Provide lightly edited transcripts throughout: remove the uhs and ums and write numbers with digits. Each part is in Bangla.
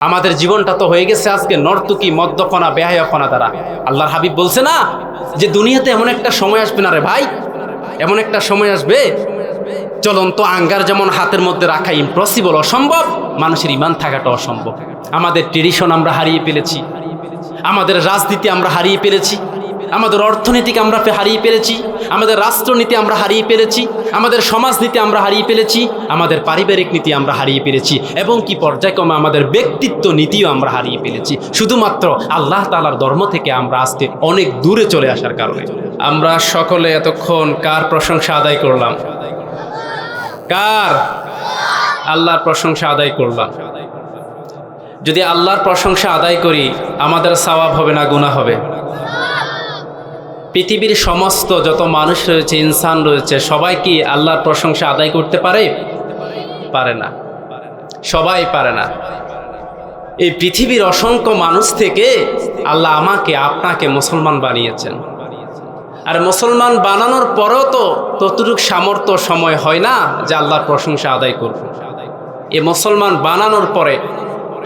আমাদের জীবনটা তো হয়ে গেছে আজকে নর্তকী, মদ্যপানা, বেহায়াপনা দ্বারা। আল্লাহর হাবিব বলছে না যে দুনিয়াতে এমন একটা সময় আসবে না রে ভাই, এমন একটা সময় আসবে চলন্ত আঙ্গার যেমন হাতের মধ্যে রাখা ইম্পসিবল, অসম্ভব, মানুষের ইমান থাকাটা অসম্ভব। আমাদের ট্রেডিশন আমরা হারিয়ে ফেলেছি, আমাদের রাজনীতি আমরা হারিয়ে ফেলেছি, আমাদের অর্থনীতিকে আমরা হারিয়ে ফেলেছি, আমাদের রাষ্ট্রনীতি আমরা হারিয়ে ফেলেছি, আমাদের সমাজনীতি আমরা হারিয়ে ফেলেছি, আমাদের পারিবারিক নীতি আমরা হারিয়ে ফেলেছি, এবং কি পর্যায়ক্রমে আমাদের ব্যক্তিত্ব নীতিও আমরা হারিয়ে ফেলেছি, শুধুমাত্র আল্লাহ তাআলার ধর্ম থেকে আমরা আজকে অনেক দূরে চলে আসার কারণে। আমরা সকলে এতক্ষণ কার প্রশংসা আদায় করলাম? কার? আল্লাহর প্রশংসা আদায় করলাম। যদি আল্লাহর প্রশংসা আদায় করি, আমাদের সওয়াব হবে না গুনাহ হবে? পৃথিবীর সমস্ত যত মানুষ রয়েছে, ইনসান রয়েছে, সবাই কি আল্লাহর প্রশংসা আদায় করতে পারে? পারে না, সবাই পারে না। এই পৃথিবীর অসংখ্য মানুষ থেকে আল্লাহ আমাকে আপনাকে মুসলমান বানিয়েছেন, আর মুসলমান বানানোর পরেও তো ততটুকু সামর্থ্য সময় হয় না যে আল্লাহর প্রশংসা আদায় করব। এই মুসলমান বানানোর পরে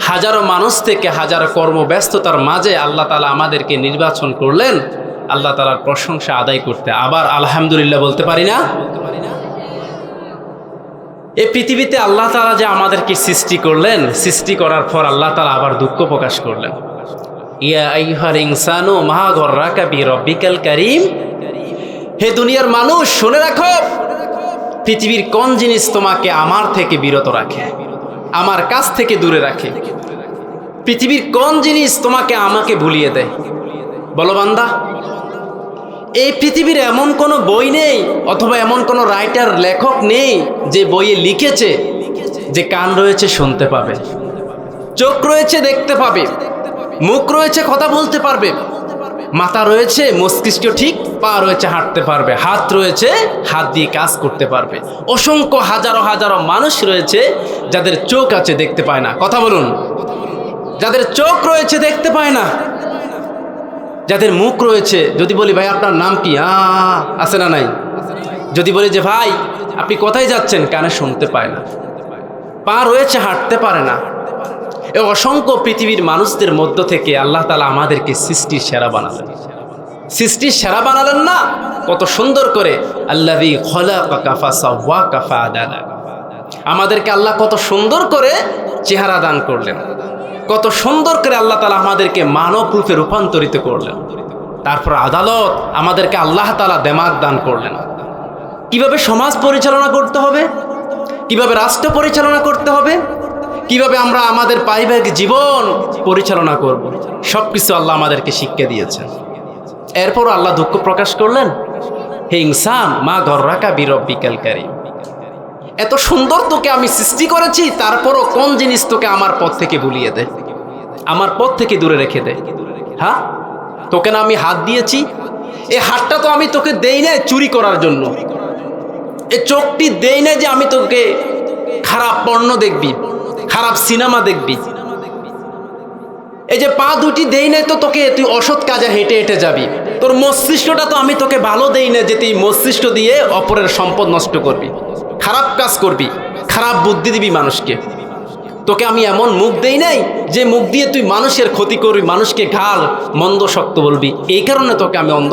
হাজারো মানুষ থেকে হাজারো কর্মব্যস্ততার মাঝে আল্লাহ তাআলা আমাদেরকে নির্বাচন করলেন আল্লাহ তাআলার প্রশংসা আদায় করতে। আবার আলহামদুলিল্লাহ বলতে পারি না? এই পৃথিবীতে আল্লাহ তাআলা যে আমাদেরকে সৃষ্টি করলেন, সৃষ্টি করার পর আল্লাহ তাআলা আবার দুঃখ প্রকাশ করলেন, ইয়া আইয়ুহাল ইনসানু মা গররাকা বিরব্বিকাল কারীম। হে দুনিয়ার মানুষ, শুনে রাখো, পৃথিবীর কোন জিনিস তোমাকে আমার থেকে বিরত রাখে, আমার কাছ থেকে দূরে রাখে? পৃথিবীর কোন জিনিস তোমাকে আমাকে ভুলিয়ে দেয়? বলো বান্দা। এই পৃথিবীর এমন কোনো বই নেই, অথবা এমন কোনো রাইটার, লেখক নেই যে বইয়ে লিখেছে যে কান রয়েছে শুনতে পাবে, চোখ রয়েছে দেখতে পাবে, মুখ রয়েছে কথা বলতে পারবে, মাথা রয়েছে মস্তিষ্ক ঠিক, পা রয়েছে হাঁটতে পারবে, হাত রয়েছে হাত দিয়ে কাজ করতে পারবে। অসংখ্য হাজারো হাজারো মানুষ রয়েছে যাদের চোখ আছে দেখতে পায় না। কথা বলুন। যাদের চোখ রয়েছে দেখতে পায় না, যাদের মুখ রয়েছে, যদি বলি ভাই আপনার নাম কি, আছে না নাই? যদি বলি যে ভাই আপনি কোথায় যাচ্ছেন, কানে শুনতে পায় না, পা রয়েছে হাঁটতে পারে না। এই অসংখ্য পৃথিবীর মানুষদের মধ্য থেকে আল্লাহ তাআলা আমাদেরকে সৃষ্টির সেরা বানালেন। সৃষ্টির সেরা বানালেন না? কত সুন্দর করে, আল্লাযী খলাকাকা ফাসাওয়াকা ফাআদালা। আমাদেরকে আল্লাহ কত সুন্দর করে চেহারা দান করলেন, কত সুন্দর করে আল্লাহ তাআলা আমাদেরকে মানব রূপে রূপান্তরিত করলেন। তারপর আদালত, আমাদেরকে আল্লাহ তাআলা দিমাগ দান করলেন, কিভাবে সমাজ পরিচালনা করতে হবে, কিভাবে রাষ্ট্র পরিচালনা করতে হবে, কিভাবে আমরা আমাদের পারিবারিক জীবন পরিচালনা করব, সবকিছু আল্লাহ আমাদেরকে শিক্ষা দিয়েছেন। এরপর আল্লাহ দুঃখ প্রকাশ করলেন, হে ইনসান মা গররাকা বিরব্বিকাল কারীম। এত সুন্দর তোকে আমি সৃষ্টি করেছি, তারপরও কোন জিনিস তোকে আমার পথ থেকে ভুলিয়ে দেয়, আমার পথ থেকে দূরে রেখে দেয়? হ্যাঁ, তোকে না আমি হাত দিয়েছি, এই হাতটা তো আমি তোকে দেই না চুরি করার জন্য, এই চোখটি দেই না যে আমি তোকে খারাপ পণ্য দেখবি, খারাপ সিনেমা দেখবি, এই যে পা দুটি দেই নাই তো তোকে তুই অসৎ কাজে হেঁটে হেঁটে যাবি, তোর মস্তিষ্কটা তো আমি তোকে ভালো দেই না যে তুই মস্তিষ্ক দিয়ে অপরের সম্পদ নষ্ট করবি, খারাপ কাজ করবি, খারাপ বুদ্ধি দিবি মানুষকে। তোকে আমি এমন মুখ দেই নাই যে মুখ দিয়ে তুই মানুষের ক্ষতি করবি, মানুষকে ঘাল মন্দ শক্ত বলবি। এই কারণে তোকে আমি অন্ধ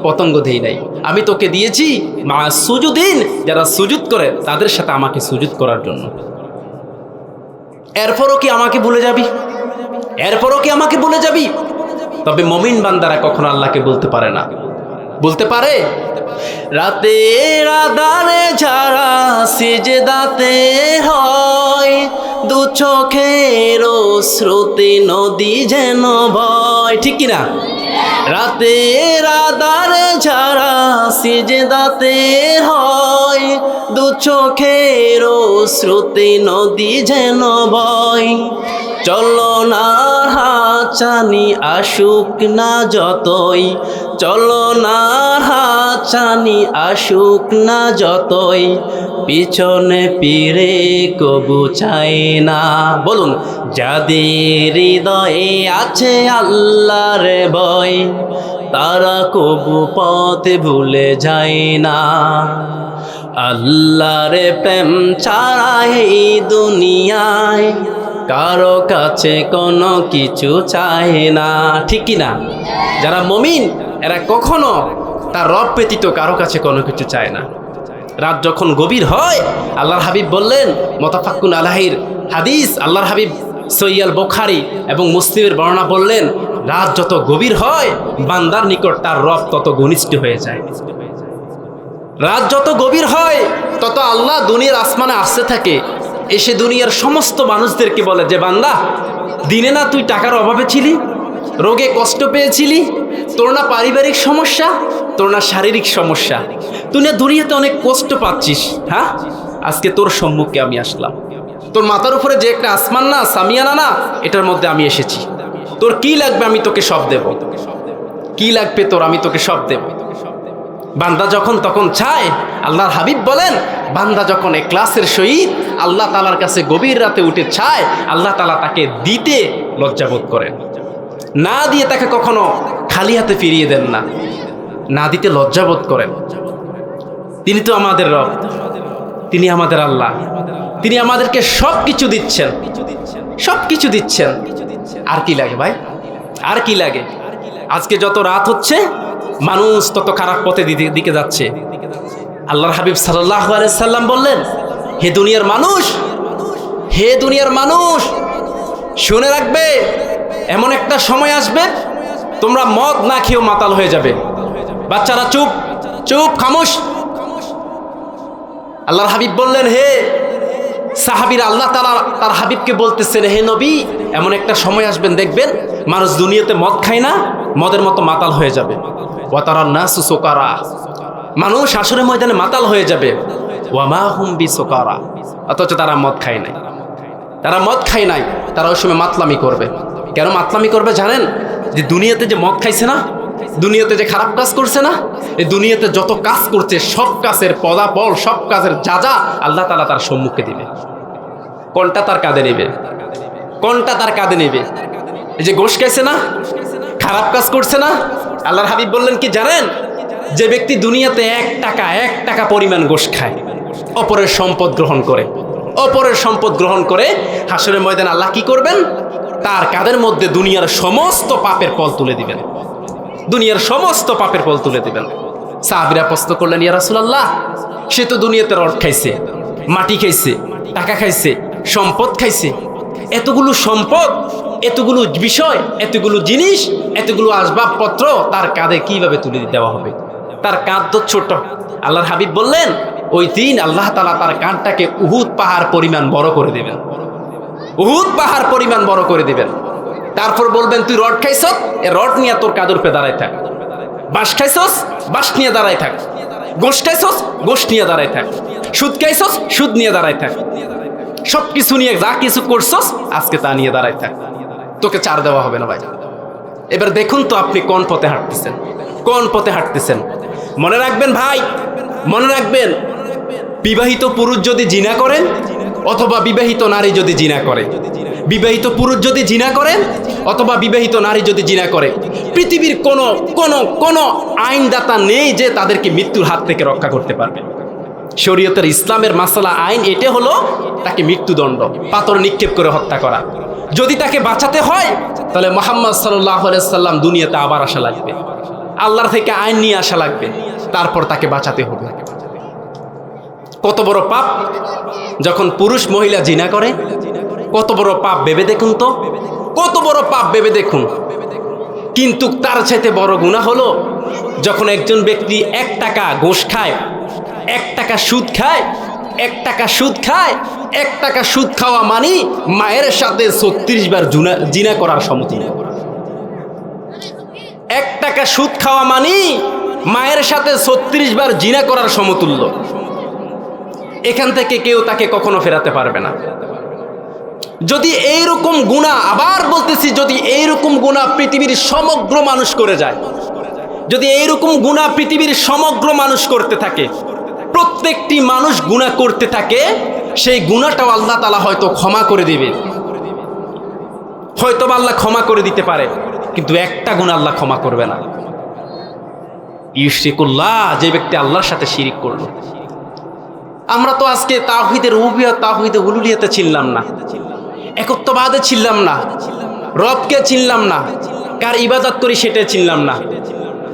পতঙ্গ দেই নাই। আমি তোকে দিয়েছি মা সুজুদিন, যারা সুজুদ করে তাদের সাথে আমাকে সুজুদ করার জন্য। এরপরও কি আমাকে ভুলে যাবি? এরপরও কি আমাকে ভুলে যাবি? তবে মুমিন বান্দারা কখনো আল্লাহকে বলতে পারে না। বলতে পারে, রাতের আঁধারে যারা সিজদাতে হয়, দু চোখের স্রোতে নদী যেন বয়। ঠিক কিনা? রাতের আঁধারে যারা সিজদাতে হয়, দু চোখের স্রোতে নদী যেন বয়। চলো না হাতছানি আসুক না যতই, চলো না হাতছানি আসুক না যতই, পিছনে ফিরে কবু চাই না। বলুন, যাদের হৃদয়ে আছে আল্লাহর ভয়, তারা কবু পথে ভুলে যায় না। আল্লাহর প্রেম ছাড়া এই দুনিয়ায় কারো কাছে কোনো কিছু চায় না, ঠিক কি না? যারা মুমিন এরা কখনো তার রব ব্যতীত কারো কাছে কোনো কিছু চায় না। রাত যখন গভীর হয়, আল্লাহর হাবিব বললেন, মুত্তাফাকুন আলাইহির হাদিস, আল্লাহর হাবিব সহিহ বুখারী এবং মুসলিমের বর্ণনা বললেন, রাত যত গভীর হয় বান্দার নিকট তার রব তত ঘনিষ্ঠ হয়ে যায়। রাত যত গভীর হয় তত আল্লাহ দুনিয়ার আসমানে আসতে থাকে, এসে দুনিয়ার সমস্ত মানুষদেরকে বলে যে বান্দা, দিনে না তুই টাকার অভাবে ছিলি, রোগে কষ্ট পেয়েছিলি, তোর না পারিবারিক সমস্যা, তোর না শারীরিক সমস্যা, তুই না দুনিয়াতে অনেক কষ্ট পাচ্ছিস, হ্যাঁ, আজকে তোর সম্মুখে আমি আসলাম। তোর মাথার উপরে যে একটা আসমান না, সামিয়ানা না, এটার মধ্যে আমি এসেছি। তোর কি লাগবে আমি তোকে সব দেব, কি লাগবে তোর আমি তোকে সব দেব। বান্দা যখন তখন চায়, আল্লাহর হাবিব বলেন, বান্দা যখন ইখলাসের সহিত আল্লাহ তাআলার কাছে গভীর রাতে উঠে চায়, আল্লাহ তাআলা তাকে দিতে লজ্জাবোধ করেন, না দিয়ে তাকে কখনো খালি হাতে ফিরিয়ে দেন না, না দিতে লজ্জাবোধ করেন। তিনি তো আমাদের রব, তিনি আমাদের আল্লাহ, তিনি আমাদেরকে সব কিছু দিচ্ছেন, সব কিছু দিচ্ছেন। আর কি লাগে ভাই, আর কি লাগে? আজকে যত রাত হচ্ছে মানুষ তত খারাপ পথে দিকে যাচ্ছে। আল্লাহর হাবিব সাল্লাল্লাহু আলাইহি সাল্লাম বললেন, হে দুনিয়ার মানুষ, হে দুনিয়ার মানুষ, শুনে রাখবে এমন একটা সময় আসবে তোমরা মদ না খেয়েও মাতাল হয়ে যাবে। বাচ্চারা চুপ, চুপ, খামোশ। আল্লাহর হাবিব বললেন, হে সাহাবীরা, আল্লাহ তাআলা তার হাবিবকে বলতেছেন, হে নবী, এমন একটা সময় আসবেন দেখবেন মানুষ দুনিয়াতে মদ খায় না, মদের মতো মাতাল হয়ে যাবে। ওয়া তারান নাসু সুকারা, মানুষ হাসরের ময়দানে মাতাল হয়ে যাবে। ওয়া মা হুম বিসুকারা, অথচ তারা মদ খায় নাই, তারা মদ খায় নাই, তারা ওই সময় মাতলামি করবে। কেন মাতলামি করবে জানেন? যে দুনিয়াতে যে মদ খাইছে না, দুনিয়াতে যে খারাপ কাজ করছে না, এই দুনিয়াতে যত কাজ করছে সব কাজের ফলাফল, সব কাজের যা যা আল্লাহ তাআলা তার সম্মুখে দিবে। কোনটা তার কাঁধে নেবে, কোনটা তার কাঁধে নেবে? এই যে ঘুষ খাইছে না, খারাপ কাজ করছে না, আল্লাহর হাবিব বললেন কি জানেন? যে ব্যক্তি দুনিয়াতে এক টাকা পরিমাণ ঘুষ খায়, অপরের সম্পদ গ্রহণ করে, অপরের সম্পদ গ্রহণ করে, হাসরের ময়দানে আল্লাহ কি করবেন? তার কাঁধের মধ্যে দুনিয়ার সমস্ত পাপের ফল তুলে দিবেন, দুনিয়ার সমস্ত পাপের ফল তুলে দিবেন। সাহাবীরা প্রশ্ন করলেন, ইয়া রাসূলুল্লাহ, সে তো দুনিয়াতে রড খাইছে, মাটি খাইছে, টাকা খাইছে, সম্পদ খাইছে, এতগুলো সম্পদ, এতগুলো বিষয়, এতগুলো জিনিস, এতগুলো আসবাবপত্র তার কাঁধে কিভাবে তুলে দেওয়া হবে? তার কাঁধ তো ছোট। আল্লাহর হাবিব বললেন, ওই দিন আল্লাহ তাআলা তার কাঁধটাকে উহুদ পাহাড় পরিমাণ বড় করে দিবেন, উহুদ পাহাড় পরিমাণ বড় করে দিবেন। তারপর বলবেন, তুই রড খাইছস, এ রড নিয়ে তোর কাঁধের উপরে দাঁড়ায় থাক, বাঁশ খাইছস, বাঁশ নিয়ে দাঁড়ায় থাক, গোশ খাইছস, গোশ নিয়ে দাঁড়ায় থাক, সুদ খাইছস, সুদ নিয়ে দাঁড়ায় থাক, সব কিছু নিয়ে যা কিছু করছস আজকে তা নিয়ে দাঁড়ায় থাক, তোকে ছাড় দেওয়া হবে না ভাই। এবার দেখুন তো আপনি কোন পথে হাঁটতেছেন, কোন পথে হাঁটতেছেন। মনে রাখবেন ভাই, মনে রাখবেন, বিবাহিত পুরুষ যদি জিনা করেন অথবা বিবাহিত নারী যদি জিনা করে, বিবাহিত পুরুষ যদি জিনা করেন অথবা বিবাহিত নারী যদি জিনা করে, পৃথিবীর কোনো আইনদাতা নেই যে তাদেরকে মৃত্যুর হাত থেকে রক্ষা করতে পারবে। শরীয়তের ইসলামের মাসালা আইন এটা হলো তাকে মৃত্যুদণ্ড, পাথর নিক্ষেপ করে হত্যা করা। যদি তাকে বাঁচাতে হয় তাহলে মুহাম্মদ সাল্লাল্লাহু আলাইহি সাল্লাম দুনিয়াতে আবার আসা লাগবে, আল্লাহর থেকে আইন নিয়ে আসা লাগবে, তারপর তাকে বাঁচাতে হবে। কত বড় পাপ যখন পুরুষ মহিলা জিনা করে, কত বড় পাপ ভেবে দেখুন তো, কত বড় পাপ ভেবে দেখুন। কিন্তু তার চাইতে বড় গুনাহ হলো যখন একজন ব্যক্তি 1 টাকা ঘুষ খায়, 1 টাকা সুদ খায়, 1 টাকা সুদ খায়। 1 টাকা সুদ খাওয়া মানে মায়ের সাথে 36 বার জিনা করার সমতুল্য। 1 টাকা সুদ খাওয়া মানে মায়ের সাথে 36 বার জিনা করার সমতুল্য। এখান থেকে কেউ তাকে কখনো ফেরাতে পারবে না। যদি এইরকম গুনাহ, আবার বলতেছি, যদি এইরকম গুনাহ পৃথিবীর সমগ্র মানুষ করে যায়, যদি এইরকম গুনাহ পৃথিবীর সমগ্র মানুষ করতে থাকে, প্রত্যেকটি মানুষ গুনাহ করতে থাকে, সেই গুনাহটাও আল্লাহ তাআলা হয়তো ক্ষমা করে দিবে, হয়তো আল্লাহ ক্ষমা করে দিতে পারে, কিন্তু একটা গুনাহ আল্লাহ ক্ষমা করবে না। ইউশরিকুল্লাহ, যে ব্যক্তি আল্লাহর সাথে শিরিক করলো। আমরা তো আজকে তাওহীদের রুবুবিয়্যাত, তাওহীদে উলুহিয়্যাতে ছিলাম না। একত্ববাদে ছিলাম না, রবকে চিনলাম না, কার ইবাদত করি সেটা চিনলাম না।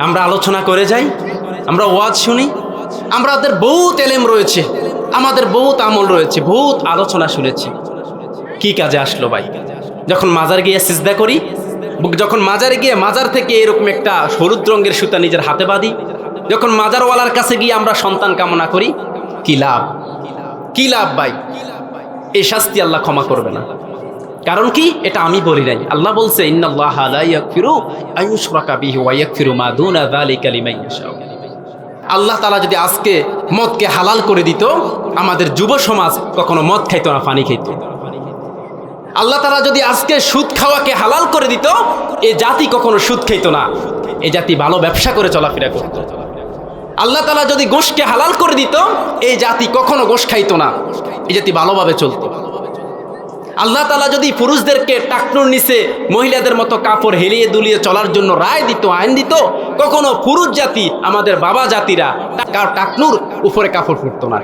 আমরা আলোচনা করে যাই, আমরা ওয়াজ শুনি, আমাদের বহুত এলেম রয়েছে, আমাদের বহুত আমল রয়েছে, বহুত আলোচনা শুনেছি। কি কাজে আসলো ভাই? যখন মাজার গিয়ে সিজদা করি, যখন মাজারে গিয়ে মাজার থেকে এরকম একটা হলুদ রঙের সুতা নিজের হাতে বাঁধি, যখন মাজারওয়ালার কাছে গিয়ে আমরা সন্তান কামনা করি, কি লাভ? কি লাভ ভাই? এই শাস্তি আল্লাহ ক্ষমা করবে না। কারণ কি? এটা আমি বলি নাই, আল্লাহ বলছে ইন্নাল্লাহা লা ইয়াগফিরু আন ইউশরাকা বিহি ওয়া ইয়াগফিরু মা দুনা যালিকা লিমান ইয়াশা। আল্লাহ তাআলা যদি আজকে মদকে হালাল করে দিত, আমাদের যুব সমাজ কখনো মদ খাইতো না, পানি খাইতো। আল্লাহ তাআলা যদি আজকে সুদ খাওয়াকে হালাল করে দিত, এ জাতি কখনো সুদ খাইতো না, এ জাতি ভালো ব্যবসা করে চলাফেরা করত। আল্লাহ তাআলা যদি গোশকে হালাল করে দিত, এই জাতি কখনো গোশ খাইতো না, এই জাতি ভালোভাবে চলতো। আল্লাহ তাআলা যদি পুরুষদেরকে টাকনুর নিচে মহিলাদের মতো কাপড় হেলিয়ে দুলিয়ে চলার জন্য রায় দিত, আইন দিত, কখনো পুরুষ জাতি, আমাদের বাবা জাতিরা টাকনুর উপরে কাপড় পরতো না,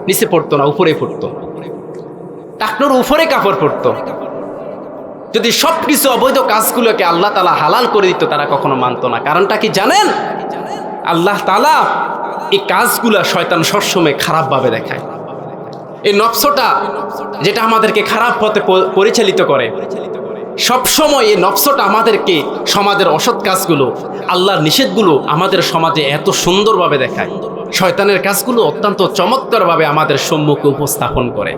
নিচে পড়তো না, উপরে পড়তো। টাকনুর উপরে কাপড় পরতো। যদি সবকিছু অবৈধ কাজগুলোকে আল্লাহ তাআলা হালাল করে দিত, তারা কখনো মানতো না। কারণটা কি জানেন? আল্লাহ তাআলা এই কাজগুলা শয়তান সবসময় খারাপভাবে দেখায়। এই নফসটা যেটা আমাদেরকে খারাপ পথে পরিচালিত করে, সবসময় এই নফসটা আমাদেরকে সমাজের অসৎ কাজগুলো, আল্লাহর নিষেধগুলো আমাদের সমাজে এত সুন্দরভাবে দেখায়। শয়তানের কাজগুলো অত্যন্ত চমৎকারভাবে আমাদের সম্মুখে উপস্থাপন করে,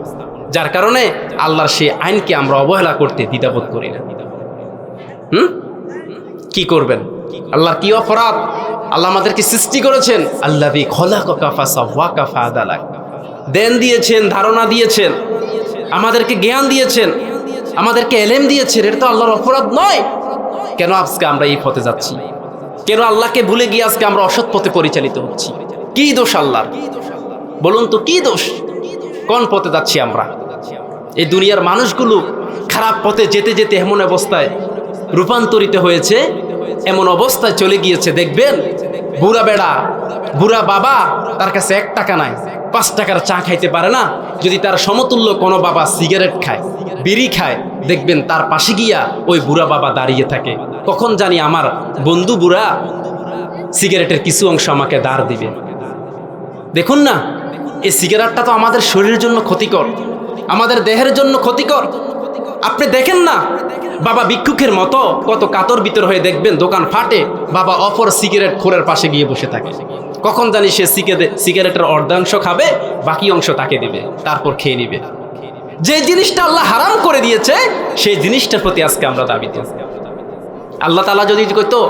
যার কারণে আল্লাহর সেই আইনকে আমরা অবহেলা করতে দ্বিধাবোধ করি না। কি করবেন? আল্লাহর কি অপরাধ? আল্লাহ আমাদেরকে সৃষ্টি করেছেন, আল্লাযী খলাকাকা ফাসাওয়াকা ফাআদালাক। দেন দিয়েছেন, ধারণা দিয়েছেন, আমাদেরকে জ্ঞান দিয়েছেন, আমাদেরকে এলেম দিয়েছেন। এটা তো আল্লাহর অপরাধ নয়। কেন আজকে আমরা এই পথে যাচ্ছি? কেন আল্লাহকে ভুলে গিয়ে আজকে আমরা অসৎ পথে পরিচালিত হচ্ছি? কি দোষ আল্লাহর? বলুন তো কি দোষ? কোন পথে যাচ্ছি আমরা? এই দুনিয়ার মানুষগুলো খারাপ পথে যেতে যেতে এমন অবস্থায় রূপান্তরিত হয়েছে, এমন অবস্থায় চলে গিয়েছে, দেখবেন বুড়া বেড়া, বুড়া বাবা, তার কাছে 1 টাকা নাই, 5 টাকার চা খাইতে পারে না। যদি তার সমতুল্য কোনো বাবা সিগারেট খায়, বিড়ি খায়, দেখবেন তার পাশে গিয়া ওই বুড়া বাবা দাঁড়িয়ে থাকে, কখন জানি আমার বন্ধু বুড়া সিগারেটের কিছু অংশ আমাকে দাঁড় দিবে। দেখুন না, এই সিগারেটটা তো আমাদের শরীরের জন্য ক্ষতিকর, আমাদের দেহের জন্য ক্ষতিকর। আপনি দেখেন না, বাবা ভিক্ষুকের মতো কত কাতর ভিতর হয়ে দেখবেন দোকান ফাটে, বাবা অপর সিগারেট খোরের পাশে গিয়ে বসে থাকে, কখন জানি সে সিগারেটের অর্ধাংশ খাবে, বাকি অংশ তাকে দিবে, তারপর খেয়ে নিবে। যে জিনিসটা আল্লাহ হারাম করে দিয়েছে, সেই জিনিসটার প্রতি আজকে আমরা দাবিত। আল্লাহ তাআলা যদি কইতো,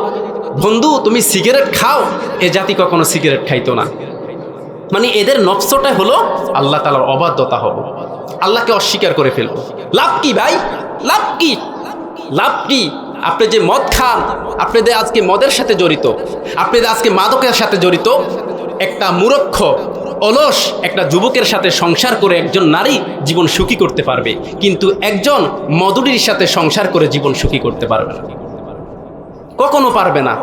বন্ধু তুমি সিগারেট খাও, এ জাতি কখনো সিগারেট খাইতো না। মানে এদের নফসটা হলো আল্লাহ তাআলার অবাধ্যতা হবো, আল্লাহকে অস্বীকার করে ফেলবো। লাভ কি ভাই? লাভ কি? লাভ কি? আপনি যে মদ খান, আপনি যে আজকে মদের সাথে জড়িত, আপনি যে আজকে মাদকের সাথে জড়িত, একটা মূর্খ অলস একটা যুবকের সাথে সংসার করে একজন নারী জীবন সুখী করতে পারবে, কিন্তু একজন মদুরীর সাথে সংসার করে জীবন সুখী করতে পারবে না, কখনো পারবে না।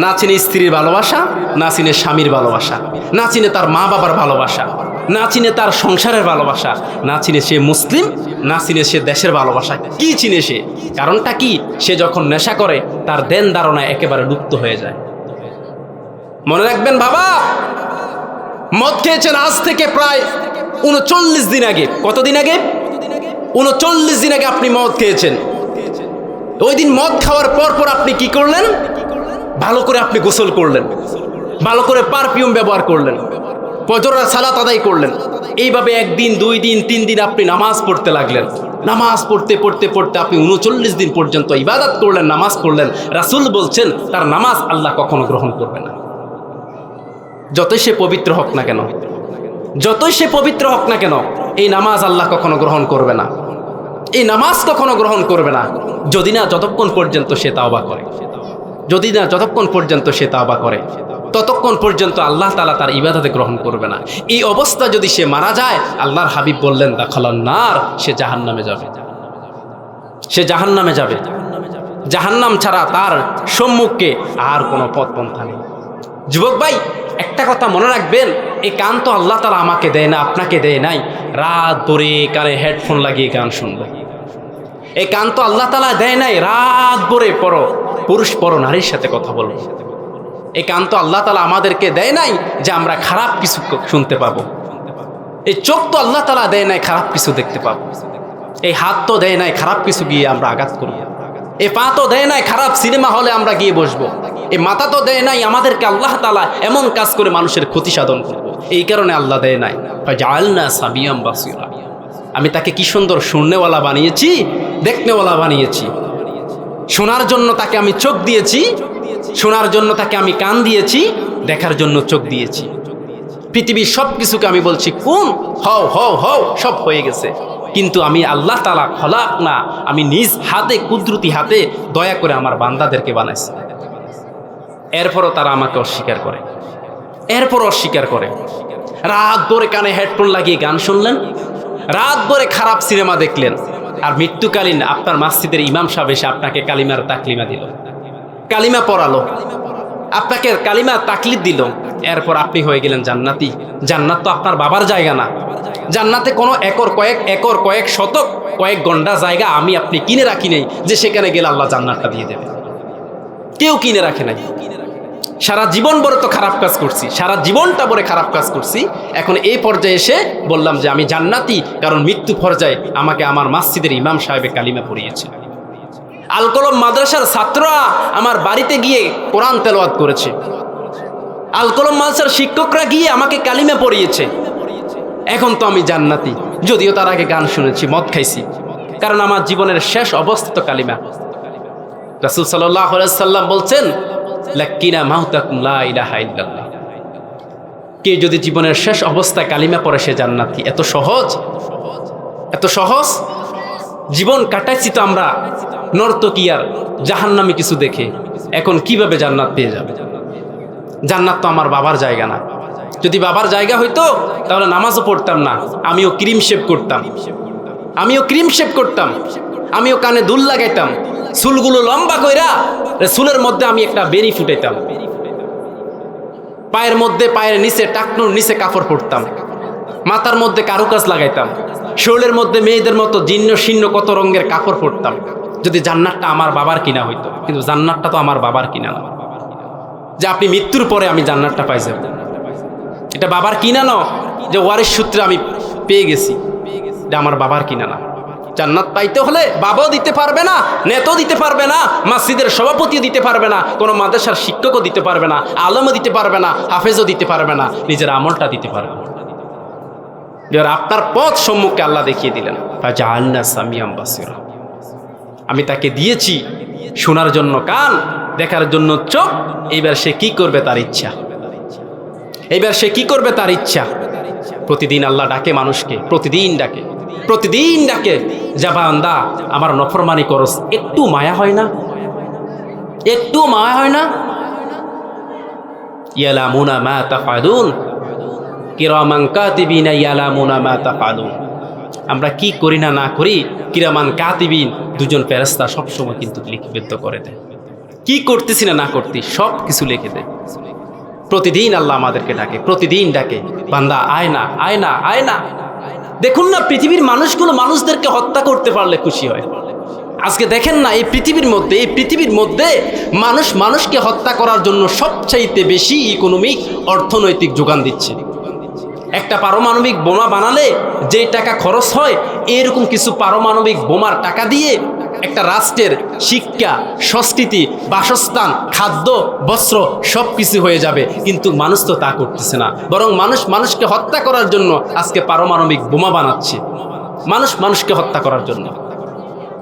না চিনে স্ত্রীর ভালোবাসা, না চিনে স্বামীর ভালোবাসা, না চিনে তার মা বাবার ভালোবাসা, না চিনে তার সংসারের ভালোবাসা, না চিনে সে মুসলিম, না চিনে সে দেশের ভালোবাসা। কি চিনে সে? কারণটা কি? সে যখন নেশা করে তার দেন ধারণা একেবারে লুপ্ত হয়ে যায়। মনে রাখবেন বাবা, মদ খেয়েছেন আজ থেকে প্রায় 39 দিন আগে। কতদিন আগে? 39 দিন আগে আপনি মদ খেয়েছেন। ওই দিন মদ খাওয়ার পর আপনি কি করলেন? ভালো করে আপনি গোসল করলেন, ভালো করে পারফিউম ব্যবহার করলেন, ফজরের সালাত আদায় করলেন। এইভাবে 1 দিন 2 দিন 3 দিন আপনি নামাজ পড়তে লাগলেন। নামাজ পড়তে পড়তে পড়তে আপনি 39 দিন পর্যন্ত ইবাদত করলেন, নামাজ পড়লেন। রাসূল বলছেন তার নামাজ আল্লাহ কখনো গ্রহণ করবে না, যতই সে পবিত্র হোক না কেন, যতই সে পবিত্র হোক না কেন, এই নামাজ আল্লাহ কখনো গ্রহণ করবে না। এই নামাজ কখনো গ্রহণ করবে না যদি না যতক্ষণ পর্যন্ত সে তাওবা করে, যদি না যতক্ষণ পর্যন্ত সে তাওবা করে, ততক্ষণ পর্যন্ত আল্লাহ তাআলা তার ইবাদতে গ্রহণ করবে না। এই অবস্থা যদি সে মারা যায়, আল্লাহর হাবিব বললেন দাখালান নার, সে জাহান্নামে যাবে, সে জাহান্নামে যাবে। জাহান্নাম ছাড়া তার সম্মুখে আর কোনো পথপন্থা নেই। যুবক ভাই, একটা কথা মনে রাখবেন, এই কান তো আল্লাহ তাআলা আমাকে দেয় না, আপনাকে দেয় নাই রাত ধরে কানে হেডফোন লাগিয়ে গান শুনবো। এই কান তো আল্লাহ তাআলা দেয় নাই রাত ভরে পড়ো পুরুষ পর নারীর সাথে কথা বলবো। এই কান তো আল্লাহ তাআলা আমাদেরকে দেয় নাই যে আমরা খারাপ কিছু শুনতে পাবো। এই চোখ তো আল্লাহ তাআলা দেয় নাই খারাপ কিছু দেখতে পাবো। এই হাত তো দেয় নাই খারাপ কিছু গিয়ে আমরা আঘাত করব। এই পা তো দেয় নাই খারাপ সিনেমা হলে আমরা গিয়ে বসবো। এই মাথা তো দেয় নাই আমাদেরকে আল্লাহ তাআলা এমন কাজ করে মানুষের ক্ষতি সাধন করব। এই কারণে আল্লাহ দেয় নাই ফাজআলনা সামিয়াম বাসীরা। আমি তাকে কি সুন্দর শুননেওয়ালা বানিয়েছি, দেখনেওয়ালা বানিয়েছি। শোনার জন্য তাকে আমি চোখ দিয়েছি, শোনার জন্য তাকে আমি কান দিয়েছি, দেখার জন্য চোখ দিয়েছি। পৃথিবীর সব কিছুকে আমি বলছি কোন হও হও হও, সব হয়ে গেছে। কিন্তু আমি আল্লাহ তাআলা খলাক না, আমি নিজ হাতে কুদরতি হাতে দয়া করে আমার বান্দাদেরকে বানাইছি। এরপরও তারা আমাকে অস্বীকার করে, এরপর অস্বীকার করে। রাত ধরে কানে হেডফোন লাগিয়ে গান শুনলেন, রাত ভরে খারাপ সিনেমা দেখলেন, আর মৃত্যুকালীন আপনার মসজিদের ইমাম সাহেব এসে আপনাকে কালিমার তাকলিমা দিল, কালিমা পড়ালো, আপনাকে কালিমা তাকলিদ দিল। এরপর আপনি হয়ে গেলেন জান্নাতি। জান্নাত তো আপনার বাবার জায়গা না। জান্নাতে কোনো একর কয়েক শতক কয়েক গন্ডা জায়গা আমি আপনি কিনে রাখি নেই যে সেখানে গেলে আল্লাহ জান্নাতটা দিয়ে দেবে। কেউ কিনে রাখে নাই। সারা জীবন বড় তো খারাপ কাজ করছি, সারা জীবনটা বড় খারাপ কাজ করছি। এখন এই পর্যায়ে এসে বললাম যে আমি জান্নাতি, কারণ মৃত্যু পর্যায়ে আমাকে আমার মসজিদের ইমাম সাহেবে কালিমা পড়িয়েছে। আল কলম মাদ্রাসার ছাত্ররা আমার বাড়িতে গিয়ে কোরআন তেলাওয়াত করেছে। আল কলম মাদ্রাসার শিক্ষকরা গিয়ে আমাকে কালিমা পড়িয়েছে। এখন তো আমি জান্নাতি, যদিও তার আগে গান শুনেছি, মদ খাইছি, কারণ আমার জীবনের শেষ অবস্থা তো কালিমা। রাসূল সাল্লাল্লাহু আলাইহি সাল্লাম বলছেন লাকিনা মাউতাকুম লা ইলাহা ইল্লাল্লাহ। কে যদি জীবনের শেষ অবস্থায় কালিমা পড়ে সে জান্নাতি। এত সহজ, এত সহজ। জীবন কাটাইছি তো আমরা নর্তকী আর জাহান্নামী কিছু দেখে, এখন কিভাবে জান্নাত পেয়ে যাবে? জান্নাত তো আমার বাবার জায়গা না। যদি বাবার জায়গা হইতো তাহলে নামাজও পড়তাম না, আমিও ক্রিম শেভ করতাম, আমিও ক্রিম শেভ করতাম, আমিও কানে দুল লাগাইতাম, চুলগুলো লম্বা কইরা চুলের মধ্যে আমি একটা বেনি ফুটাইতাম, পায়ের মধ্যে পায়ের নিচে টাকনুর নিচে কাপড় পরতাম, মাথার মধ্যে কারুকাজ লাগাইতাম, শরীরের মধ্যে মেয়েদের মতো জীর্ণ শীর্ণ কত রঙের কাপড় পরতাম, যদি জান্নাতটা আমার বাবার কিনা হইতো। কিন্তু জান্নাতটা তো আমার বাবার কিনা না, যে আপনি মৃত্যুর পরে আমি জান্নাতটা পাই যাব। এটা বাবার কিনা না যে ওয়ারিশ সূত্রে আমি পেয়ে গেছি, এটা আমার বাবার কিনা না। জান্নাত পাইতে হলে বাবাও দিতে পারবে না, নেতাও দিতে পারবে না, মসজিদের সভাপতিও দিতে পারবে না, কোনো মাদ্রাসার শিক্ষকও দিতে পারবে না, আলেমও দিতে পারবে না, হাফেজও দিতে পারবে না, নিজের আমলটা দিতে পারবে না। এবার আপনার পথ সম্মুখে আল্লাহ দেখিয়ে দিলেন ফাজআলনা সামিয়াম বাসীরা। আমি তাকে দিয়েছি শোনার জন্য কান, দেখার জন্য চোখ। এইবার সে কি করবে তার ইচ্ছা, এইবার সে কি করবে তার ইচ্ছা। প্রতিদিন আল্লাহ ডাকে মানুষকে, প্রতিদিন ডাকে, প্রতিদিন ডাকে, যা বান্দা আমার নফরমানি করস, একটু মায়া হয় না? একটু মায়া হয় না? ইয়ালামুনা মা তাফআলুন কিরামান কাতিবিনা ইয়ালামুনা মা তাফআলুন। আমরা কি করি না না করি, কিরামান কাতিবিন দুজন ফেরেশতা সবসময় কিন্তু লিপিবদ্ধ করে দেয়। কি করতেছি না না করতে সব কিছু লিখে দেয়। প্রতিদিন আল্লাহ আমাদেরকে ডাকে, প্রতিদিন ডাকে, বান্দা আয় না, আয় না, আয় না। দেখুন না পৃথিবীর মানুষগুলো মানুষদেরকে হত্যা করতে পারলে খুশি হয়। আজকে দেখেন না এই পৃথিবীর মধ্যে মানুষ মানুষকে হত্যা করার জন্য সবচাইতে বেশি ইকোনমিক অর্থনৈতিক যোগান দিচ্ছে। একটা পারমাণবিক বোমা বানালে যে টাকা খরচ হয়, এরকম কিছু পারমাণবিক বোমার টাকা দিয়ে একটা রাষ্ট্রের শিক্ষা, সংস্কৃতি, বাসস্থান, খাদ্য, বস্ত্র সব কিছু হয়ে যাবে। কিন্তু মানুষ তো তা করতেছে না, বরং মানুষ মানুষকে হত্যা করার জন্য আজকে পারমাণবিক বোমা বানাচ্ছে। মানুষ মানুষকে হত্যা করার জন্য,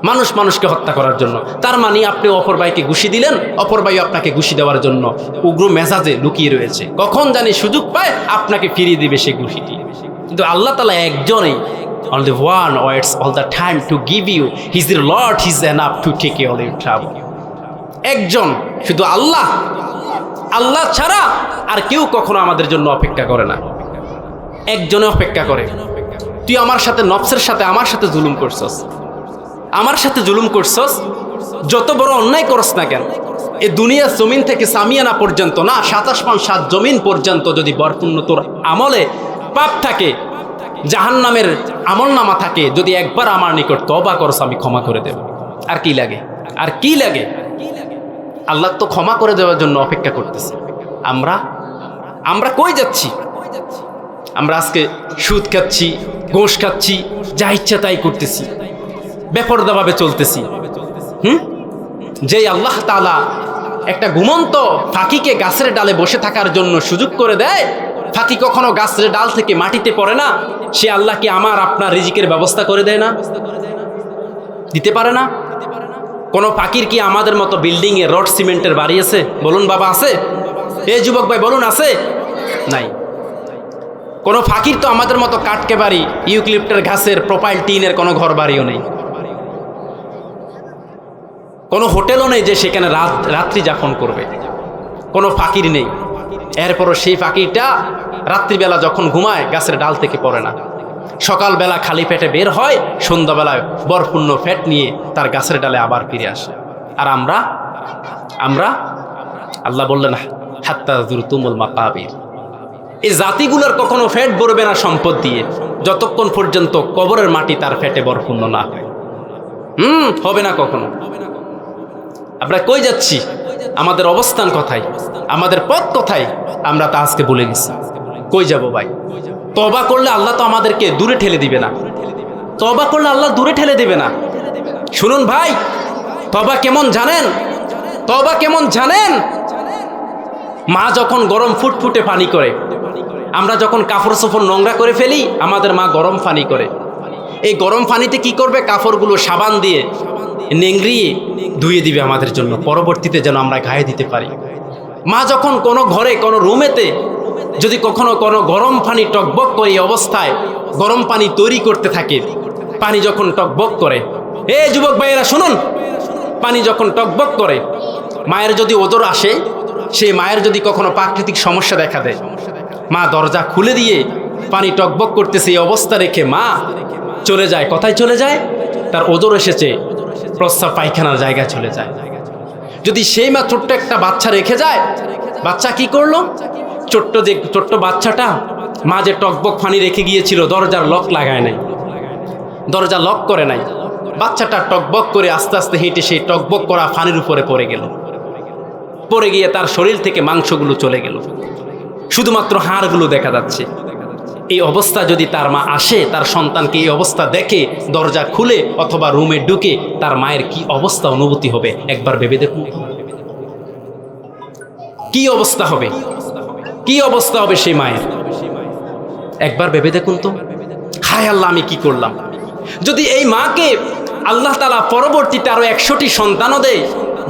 মানুষ মানুষকে হত্যা করার জন্য। তার মানে আপনি অপর ভাইকে ঘুষি দিলেন, অপর ভাই আপনাকে ঘুষি দেওয়ার জন্য উগ্র মেজাজে লুকিয়ে রয়েছে, কখন জানি সুযোগ পায় আপনাকে ফিরিয়ে দিবে সেই ঘুষিটি। কিন্তু আল্লাহ তাআলা একজনই, only one waits all the time to give you, He's the Lord, He's enough to take you all your trouble. একজন শুধু আল্লাহ, আল্লাহ ছাড়া আর কেউ কখনো আমাদের জন্য অপেক্ষা করে না। একজনে অপেক্ষা করে। তুই আমার সাথে, নফসের সাথে আমার সাথে জুলুম করছস, আমার সাথে জুলুম করছস, যত বড় অন্যায় করস না কেন, এই দুনিয়ার জমিন থেকে সামিয়ানা পর্যন্ত না, ৭ আসমান ৭ জমিন পর্যন্ত যদি বরপূর্ণ তোর আমলে পাপ থাকে, জাহান্নামের আমল নামা থাকে, যদি একবার আমার নিকট তওবা করছ আমি ক্ষমা করে দেব। আর কি লাগে, আর কি লাগে? আল্লাহ তো ক্ষমা করে দেওয়ার জন্য অপেক্ষা করতেছে। আমরা কই যাচ্ছি? আমরা আজকে সুদ খাচ্ছি, ঘোষ খাচ্ছি, যা ইচ্ছা তাই করতেছি, বেপরদাভাবে চলতেছি। যেই আল্লাহ তাআলা একটা ঘুমন্ত ফাঁকিকে গাছের ডালে বসে থাকার জন্য সুযোগ করে দেয়, ফাঁকি কখনো গাছের ডাল থেকে মাটিতে পড়ে না, সে আল্লাহ কি আমার আপনার রিজিকের ব্যবস্থা করে দেয় না? দিতে পারে না? কোনো ফাঁকির কি আমাদের মতো বিল্ডিং এ রড সিমেন্টের বাড়ি আছে? বলুন বাবা, আছে? এই যুবক ভাই বলুন, আছে? নাই। কোনো ফাঁকির তো আমাদের মতো কাঠকে বাড়ি, ইউক্লিপ্টার ঘাসের প্রোপাইল টিনের কোনো ঘর বাড়িও নেই। কোনো হোটেলও নেই যে সেখানে রাত্রি যাপন করবে। কোনো ফাঁকির নেই। এরপরও সেই ফাঁকিটা রাত্রিবেলা যখন ঘুমায় গাছের ডাল থেকে পড়ে না, সকালবেলা খালি পেটে বের হয়, সন্ধ্যাবেলায় বরপূর্ণ ফ্যাট নিয়ে তার গাছের ডালে আবার ফিরে আসে। আর আমরা আল্লাহ বললেন হাত্তা যুরতুমুল মাকাবির, এই জাতিগুলোর কখনো ফ্যাট ভরবে না সম্পদ দিয়ে যতক্ষণ পর্যন্ত কবরের মাটি তার ফ্যাটে বরপূর্ণ না হয়। হবে না কখনো। আমরা কই যাচ্ছি? আমাদের অবস্থান কোথায়? আমাদের পথ কোথায়? আমরা তা আজকে ভুলে গেছি। কই যাব ভাই? তওবা করলে আল্লাহ তো আমাদেরকে দূরে ঠেলে দিবে না। তওবা করলে আল্লাহ দূরে ঠেলে দিবে না। শুনুন ভাই, তওবা কেমন জানেন? তওবা কেমন জানেন? মা যখন গরম ফুটফুটে পানি করে, আমরা যখন কাপড় চোপড় নোংরা করে ফেলি, আমাদের মা গরম পানি করে। এই গরম পানিতে কি করবে? কাপড়গুলো সাবান দিয়ে নেংড়িয়ে ধুয়ে দিবে আমাদের জন্য, পরবর্তীতে যেন আমরা গায়ে দিতে পারি। মা যখন কোনো ঘরে কোনো রুমেতে যদি কখনো কোনো গরম পানি টকবক করে এই অবস্থায় গরম পানি তৈরি করতে থাকে, পানি যখন টকবক করে, এই যুবক ভাইয়েরা শুনুন, পানি যখন টকবক করে, মায়ের যদি ওজর আসে, সেই মায়ের যদি কখনো প্রাকৃতিক সমস্যা দেখা দেয়, মা দরজা খুলে দিয়ে পানি টকবক করতেছে এই অবস্থা রেখে মা চলে যায়। কোথায় চলে যায়? তার ওজর এসেছে, প্রস্রাব পায়খানার জায়গায় চলে যায়। যদি সেই মা ছোট্ট একটা বাচ্চা রেখে যায়, বাচ্চা কি করলো? ছোট্ট বাচ্চাটা মা যে টকবক পানি রেখে গিয়েছিল, দরজার লক লাগায় নাই, দরজা লক করে নাই, বাচ্চাটা টকবক করে আস্তে আস্তে হেঁটে সেই টকবক করা পানির উপরে পড়ে গেল। পড়ে গিয়ে তার শরীর থেকে মাংসগুলো চলে গেল, শুধুমাত্র হাড়গুলো দেখা যাচ্ছে। এই অবস্থা যদি তার মা আসে, তার সন্তানকে এই অবস্থা দেখে, দরজা খুলে অথবা রুমে ঢুকে, তার মায়ের কি অবস্থা অনুভূতি হবে একবার ভেবে দেখুন। কি অবস্থা হবে? কি অবস্থা হবে সেই মায়ের? একবার ভেবে দেখুন তো। হায় আল্লাহ, আমি কি করলাম? যদি এই মাকে আল্লাহ তাআলা পরবর্তীতে আরো 100টি সন্তানও দেয়,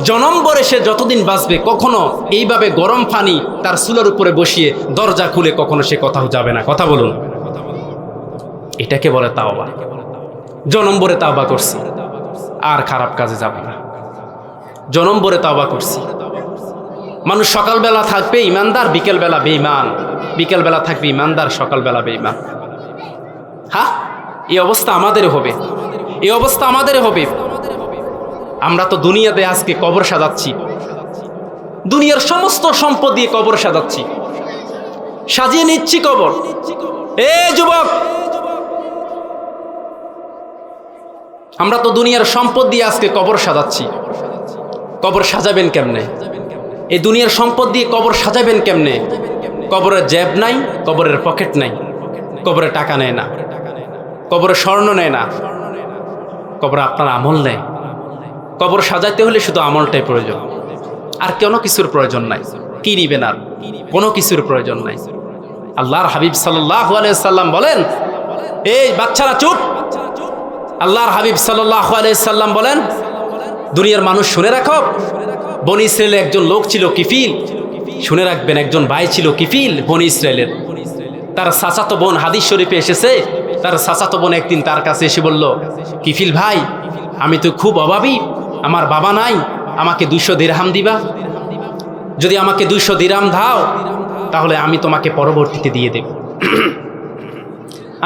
জনম ভরে সে যতদিন বাঁচবে কখনো এইভাবে গরম পানি তার চুলার উপরে বসিয়ে দরজা খুলে কখনো সে কোথাও যাবে না। কথা বলুন, এটাকে বলে তাওবা। জনম ভরে তাওবা করছি, আর খারাপ কাজে যাব না। জনম ভরে তাওবা করছি। মানুষ সকালবেলা থাকবে ইমানদার, বিকেলবেলা বেঈমান, বিকেলবেলা থাকবে ইমানদার, সকালবেলা বেঈমান। হ্যাঁ, এই অবস্থা আমাদের হবে, এই অবস্থা আমাদের হবে। আমরা তো দুনিয়াতে আজকে কবর সাজাচ্ছি, দুনিয়ার সমস্ত সম্পদ দিয়ে কবর সাজাচ্ছি, সাজিয়ে নিচ্ছি কবর। এ যুবক, আমরা তো দুনিয়ার সম্পদ দিয়ে আজকে কবর সাজাচ্ছি। কবর সাজাবেন কেমনে? এই দুনিয়ার সম্পদ দিয়ে কবর সাজাবেন কেমনে? কবরের জ্যাব নাই, কবরের পকেট নাই, কবরে টাকা নেয় না, কবরে স্বর্ণ নেয় না, কবরে আপনার আমল নেয়। কবর সাজাইতে হলে শুধু আমলটাই প্রয়োজন, আর কোনো কিছুর প্রয়োজন নাই। কি নিবেন? আর কোনো কিছুর প্রয়োজন নাই। আল্লাহর হাবিব সাল্লাল্লাহু আলাইহি সাল্লাম বলেন, এই বাচ্চারা চুপ। আল্লাহর হাবিব সাল্লাল্লাহু আলাইহি সাল্লাম বলেন, দুনিয়ার মানুষ শুনে রাখো, বনি ইসরায়েলের একজন লোক ছিল কিফিল। শুনে রাখবেন, একজন ভাই ছিল কিফিল বনি ইসরায়েলের। তার চাচাতো বোন, হাদিস শরীফে এসেছে, তার চাচাতো বোন একদিন তার কাছে এসে বলল, কিফিল ভাই, আমি তো খুব অভাবী, আমার বাবা নাই, আমাকে 200 দিরহাম দিবা। যদি আমাকে 200 দিরহাম দাও তাহলে আমি তোমাকে পরবর্তীতে দিয়ে দেব।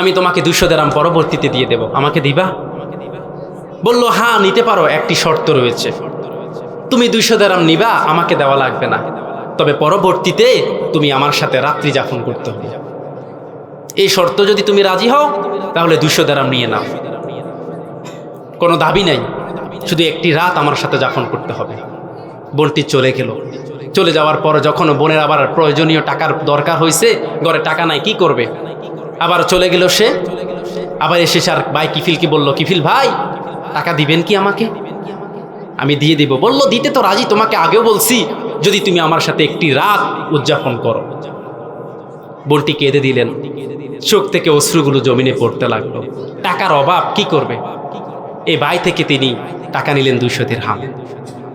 আমি তোমাকে 200 দিরহাম পরবর্তীতে দিয়ে দেব, আমাকে দিবা? বলল, হ্যাঁ নিতে পারো, একটি শর্ত রয়েছে। তুমি 200 দিরহাম নিবা, আমাকে দেওয়া লাগবে না, তবে পরবর্তীতে তুমি আমার সাথে রাত্রি যাপন করতে হবে। এই শর্ত যদি তুমি রাজি হও তাহলে 200 দিরহাম নিয়ে নাও, কোনো দাবি নাই, শুধু একটি রাত আমার সাথে যাপন করতে হবে। বোনটি চলে গেল। চলে যাওয়ার পর যখন বোনের আবার প্রয়োজনীয় টাকার দরকার হয়েছে, ঘরে টাকা নাই, কি করবে, আবার চলে গেল সে। আবার এসে আর ভাই কিফিলকে বলল, কিফিল ভাই টাকা দিবেন কি আমাকে? আমি দিয়ে দিব। বলল দিতে তো রাজি, তোমাকে আগেও বলছি যদি তুমি আমার সাথে একটি রাত উদযাপন করো। বোনটি কেঁদে দিলেন, চোখ থেকে অশ্রুগুলো জমিনে পড়তে লাগলো। টাকার অভাব, কি করবে? এই ভাই থেকে তিনি টাকা নিলেন 200 দিরহাম,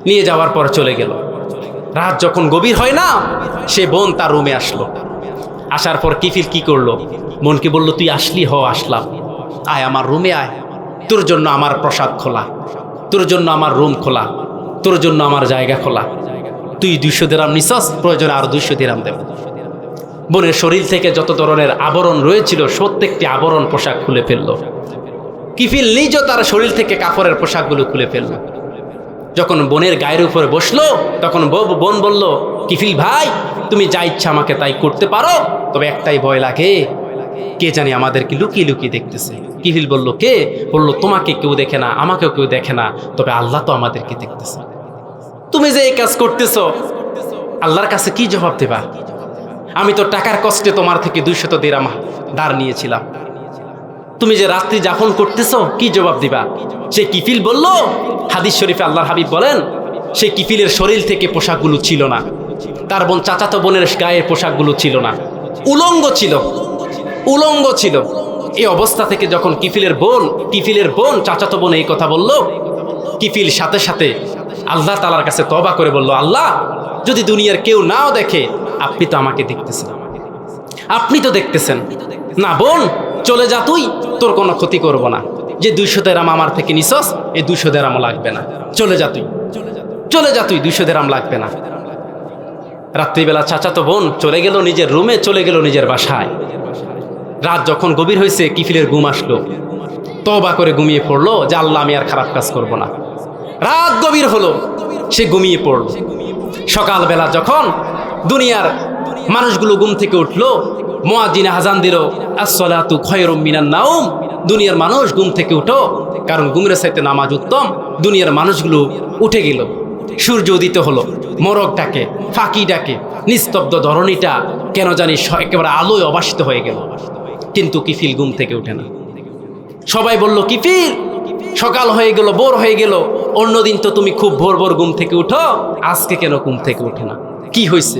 নিয়ে যাওয়ার পর চলে গেল। রাত যখন গভীর হয় না, সে বোন তার রুমে আসলো। আসার পর কিফিল কি করলো, বোনকে বলল তুই আসলি, আসলাম, আয় আমার রুমে আয়, তোর জন্য আমার প্রসাদ খোলা, তোর জন্য আমার রুম খোলা, তোর জন্য আমার জায়গা খোলা। তুই 200 দিরহাম নিছস, প্রয়োজনে আরো 200 দিরহাম দেব। বোনের শরীর থেকে যত ধরনের আবরণ রয়েছিল প্রত্যেকটি আবরণ পোশাক খুলে ফেললো। কিফিল নিজও তার শরীর থেকে কাপড়ের পোশাকগুলো খুলে ফেলল। যখন বোনের গায়ের উপরে বসলো তখন বোন বলল, কিফিল ভাই তুমি যা ইচ্ছা আমাকে তাই করতে পারো, তবে একটাই ভয় লাগে, কে জানি আমাদেরকে লুকিয়ে লুকিয়ে দেখতেছে। কিফিল বলল কে? বলল তোমাকে কেউ দেখে না, আমাকেও কেউ দেখে না, তবে আল্লাহ তো আমাদেরকে দেখতেছে। তুমি যে এই কাজ করতেছো আল্লাহর কাছে কি জবাব দেবা? আমি তো টাকার কষ্টে তোমার থেকে 200 দিরহাম ধার নিয়েছিলাম, তুমি যে রাত্রি যাপন করতেছো কি জবাব দিবা? সে কিফিল বলল, হাদিস শরীফে আল্লাহর হাবিব বলেন, সে কিফিলের শরীর থেকে পোশাকগুলো ছিল না, তার বোন চাচাতো বোনের গায়ের পোশাকগুলো ছিল না, উলঙ্গ ছিল, উলঙ্গ ছিল। এই অবস্থা থেকে যখন কিফিলের বোন চাচাতো বোন এই কথা বলল, কিফিল সাথে সাথে আল্লাহ তাআলার কাছে তওবা করে বলল, আল্লাহ যদি দুনিয়ার কেউ নাও দেখে, আপনি তো আমাকে দেখতেছেন, আপনি তো দেখতেছেন না, বোন চলে যা, তুই তোর কোনো ক্ষতি করব না, যে 200 দিরহাম আমার থেকে নিছস এই 200 দিরহামও লাগবে না, চলে যা তুই, চলে যা তুই, 200 দিরহাম লাগবে না। রাত্রিবেলা চাচাতো বোন চলে গেল নিজের রুমে, চলে গেল নিজের বাসায়। রাত যখন গভীর হয়েছে কিফিলের ঘুম আসলো, তওবা করে ঘুমিয়ে পড়লো যে আল্লাহ আমি আর খারাপ কাজ করব না। রাত গভীর হলো, সে ঘুমিয়ে পড়ল। সকালবেলা যখন দুনিয়ার মানুষগুলো ঘুম থেকে উঠলো, মুয়াজ্জিন আযান দিল, আসসালাতু খায়রুম মিনান নাওম, দুনিয়ার মানুষ ঘুম থেকে উঠো, কারণ ঘুমের চাইতে নামাজ উত্তম। দুনিয়ার মানুষগুলো উঠে গেল, সূর্য উদিত হলো, মোরগ ডাকে, ফাঁকি ডাকে, নিস্তব্ধ ধরণীটা কেন জানি একেবারে আলোয় অবাসিত হয়ে গেল। কিন্তু কিফিল ঘুম থেকে উঠে না। সবাই বলল, কিফিল সকাল হয়ে গেল, ভোর হয়ে গেল, অন্যদিন তো তুমি খুব ভোর ভোর ঘুম থেকে উঠো, আজকে কেন ঘুম থেকে উঠে না? কি হয়েছে?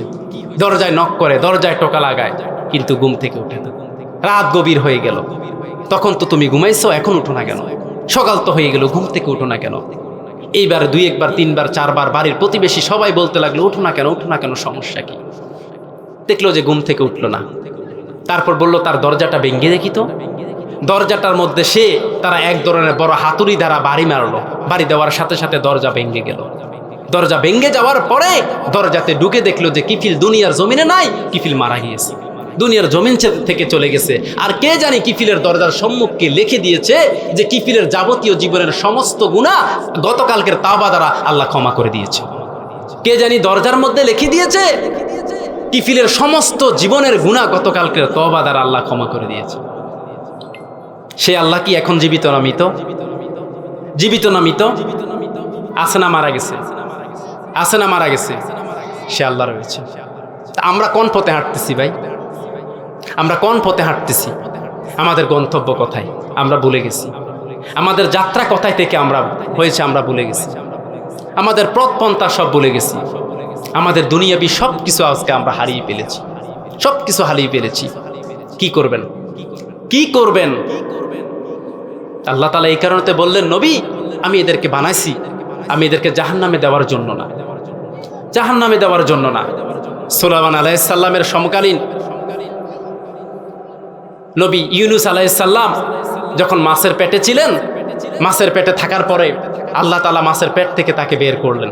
দরজায় নক করে, দরজায় টোকা লাগায়, কিন্তু ঘুম থেকে উঠে না। রাত গভীর হয়ে গেল, তখন তো তুমি ঘুমাইছো, এখন উঠো না কেন? সকাল তো হয়ে গেল, ঘুম থেকে উঠো না কেন? এইবার 2 একবার 3 বার 4 বার বাড়ির প্রতিবেশী সবাই বলতে লাগলো, উঠো না কেন, উঠো না কেন, সমস্যা কি? দেখলো যে ঘুম থেকে উঠলো না। তারপর বলল তার দরজাটা ভেঙে দেখি তো। দরজাটার মধ্যে তারা এক ধরনের বড় হাতুড়ি দ্বারা বাড়ি মারলো। বাড়ি দেওয়ার সাথে সাথে দরজা ভেঙে গেল। দরজা ভেঙে যাওয়ার পরে দরজাতে ঢুকে দেখলো যে কিফিল দুনিয়ার জমিনে নাই, কিফিল মারা গিয়েছে, দুনিয়ার জমিন থেকে চলে গেছে। আর কে জানি কিফিলের দরজার সম্মুখে লিখে দিয়েছে যে কিফিলের যাবতীয় জীবনের সমস্ত গুনাহ গতকালকের তাওবা দ্বারা আল্লাহ ক্ষমা করে দিয়েছে। কে জানি দরজার মধ্যে লিখে দিয়েছে কিফিলের সমস্ত জীবনের গুনাহ গতকালকের তওবা দ্বারা আল্লাহ ক্ষমা করে দিয়েছে। সে আল্লাহ কি এখন জীবিত না মৃত? জীবিত না মৃত? আছে না মারা গেছে? আছে না মারা গেছে? সে আল্লাহ রয়েছে। আমরা কোন পথে হাঁটতেছি ভাই? আমরা কোন পথে হাঁটতেছি? আমাদের গন্তব্য কোথায় আমরা ভুলে গেছি। আমাদের যাত্রা কোথায় থেকে আমরা ভুলে গেছি। আমাদের পথপন্থা সব ভুলে গেছি। আমাদের দুনিয়াবি সব কিছু আজকে আমরা হারিয়ে ফেলেছি, সব কিছু হারিয়ে ফেলেছি। কি করবেন? কি করবেন? আল্লাহ তাআলা এই কারণে বললেন, নবী আমি এদেরকে বানাইছি, আমি এদেরকে জাহান্নামে দেওয়ার জন্য না, জাহান্নামে দেওয়ার জন্য না। সুলাইমান আলাইহিস সালামের সমকালীন নবী ইউনুস আলাইহিস সালাম যখন মাছের পেটে ছিলেন, মাছের পেটে থাকার পরে আল্লাহ তাআলা মাছের পেট থেকে তাকে বের করলেন,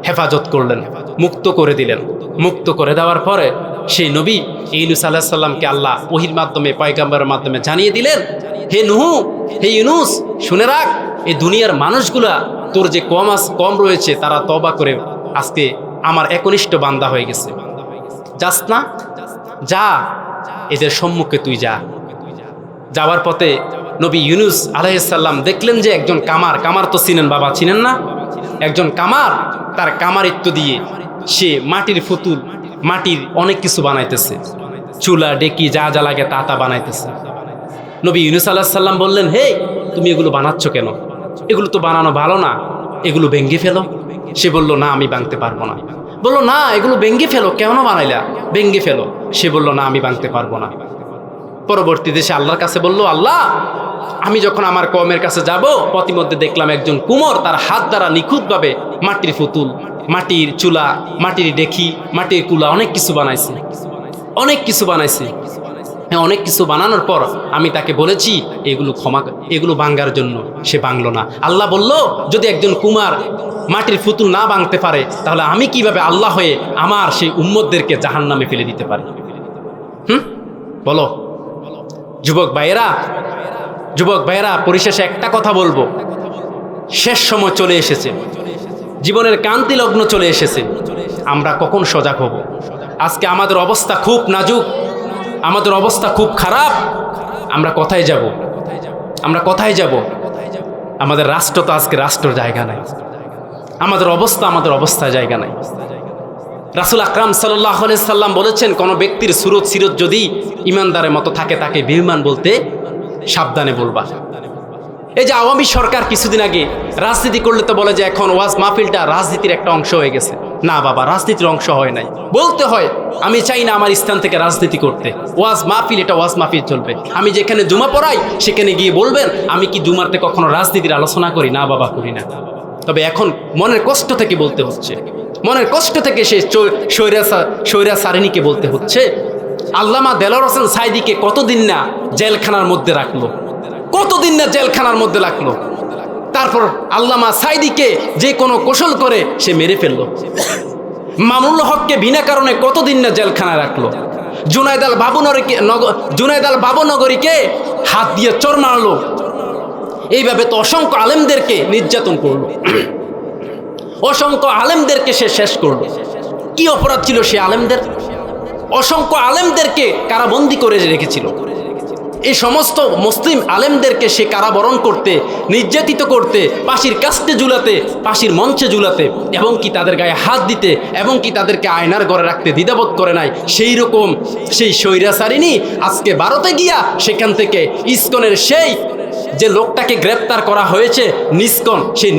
হেফাজত করলেন, মুক্ত করে দিলেন। মুক্ত করে দেওয়ার পরে সেই নবী ইউনুস আলাইহিস সালামকে আল্লাহ ওহীর মাধ্যমে, পয়গম্বরের মাধ্যমে জানিয়ে দিলেন, হে নূহ, হে ইউনুস, শুনে রাখ, এই দুনিয়ার মানুষগুলা তোর যে কম রয়েছে তারা তওবা করে আজকে আমার একনিষ্ঠ বান্দা হয়ে গেছে। যাস না? যা, এদের সম্মুখে তুই যা, যাওয়ার পথে নবী ইউনুস আলাইহিসসালাম দেখলেন যে একজন কামার তো চিনেন বাবা, চিনেন না? একজন কামার তার কামারিত্ব দিয়ে সে মাটির ফুতুল, মাটির অনেক কিছু বানাইতেছে, চুলা ডেকি যা যা লাগে তা বানাইতেছে। নবী ইউনুস আলাইহিস সালাম বললেন, হে তুমি এগুলো বানাচ্ছ কেন? এগুলো তো বানানো ভালো না, এগুলো ভেঙ্গে ফেলো। সে বলল, না আমি ভাঙতে পারবো না। বললো, না এগুলো ভেঙ্গে ফেলো। কেন বানাইলা? ভেঙ্গে ফেলো। সে বলল, না আমি ভাঙতে পারবো না। পরবর্তীতে সে আল্লাহর কাছে বলল, আল্লাহ আমি যখন আমার কওমের কাছে যাব, পথিমধ্যে দেখলাম একজন কুমোর তার হাত দ্বারা নিখুঁতভাবে মাটির পুতুল, মাটির চুলা, মাটির ডেকি, মাটির কুলা অনেক কিছু বানাইছে, অনেক কিছু বানাইছে। হ্যাঁ, অনেক কিছু বানানোর পর আমি তাকে বলেছি এগুলো ভাঙার জন্য, সে ভাঙলো না। আল্লাহ বলল, যদি একজন কুমার মাটির পুতুল না ভাঙতে পারে, তাহলে আমি কিভাবে আল্লাহ হয়ে আমার সেই উম্মতদেরকে জাহান্নামে ফেলে দিতে পারি? বলো যুবক ভাইয়েরা, পরিশেষে একটা কথা বলবো, শেষ সময় চলে এসেছে, জীবনের ক্রান্তি লগ্ন চলে এসেছে। আমরা কখন সজাগ হব? আজকে আমাদের অবস্থা খুব নাজুক, আমাদের অবস্থা খুব খারাপ। আমরা কোথায় যাব? আমরা কোথায় যাব? আমাদের রাষ্ট্র তো আজকে রাষ্ট্রের জায়গা নাই, আমাদের অবস্থায় জায়গা নাই। রাসূল আকরাম সাল্লাল্লাহু আলাইহি সাল্লাম বলেছেন, কোনো ব্যক্তির সুরত সিরত যদি ইমানদারের মতো থাকে, তাকে বেঈমান বলতে সাবধানে বলবা। এই যে আওয়ামী সরকার কিছুদিন আগে রাজনীতি করলে তো বলে যে এখন ওয়াজ মাহফিলটা রাজনীতির একটা অংশ হয়ে গেছে। না বাবা, রাজনীতির অংশ হয় নাই। বলতে হয় আমি চাই না আমার স্থান থেকে রাজনীতি করতে, ওয়াজ মাহফিল এটা ওয়াজ মাহফিল চলবে। আমি যেখানে জুমা পড়াই সেখানে গিয়ে বলবেন আমি কি জুমাতে কখনো রাজনীতির আলোচনা করি? না বাবা, করি না। তবে এখন মনের কষ্ট থেকে বলতে হচ্ছে, মনের কষ্ট থেকে সে সৈরা সারিনীকে বলতে হচ্ছে। আল্লামা দেলোয়ার হোসেন সাঈদীকে কতদিন না জেলখানার মধ্যে রাখলো, কতদিন না জেলখানার মধ্যে রাখলো। তারপর আল্লামা সাঈদীকে যে কোনো কৌশল করে সে মেরে ফেললো। মামুনুল হককে বিনা কারণে কতদিন না জেলখানায় রাখলো। জুনায়েদ আল বাবনগরীকে হাত দিয়ে চোর মারলো। এইভাবে তো অসংখ্য আলেমদেরকে নির্যাতন করলো, অসংখ্য আলেমদেরকে সে শেষ করলো। কি অপরাধ ছিল সে আলেমদের? অসংখ্য আলেমদেরকে কারাবন্দী করে রেখেছিল। এই সমস্ত মুসলিম আলেমদেরকে সে কারাবরণ করতে, নির্যাতিত করতে, ফাঁসির কাস্তে ঝুলাতে, ফাঁসির মঞ্চে ঝুলাতে, এবং কি তাদের গায়ে হাত দিতে, এবং কি তাদেরকে আয়নার ঘরে রাখতে দ্বিধাবোধ করে নাই। সেই রকম সেই স্বৈরাচারিণী আজকে ভারতে গিয়া সেখান থেকে ইসকনের সেই যে লোকটাকে গ্রেপ্তার করা হয়েছে সেই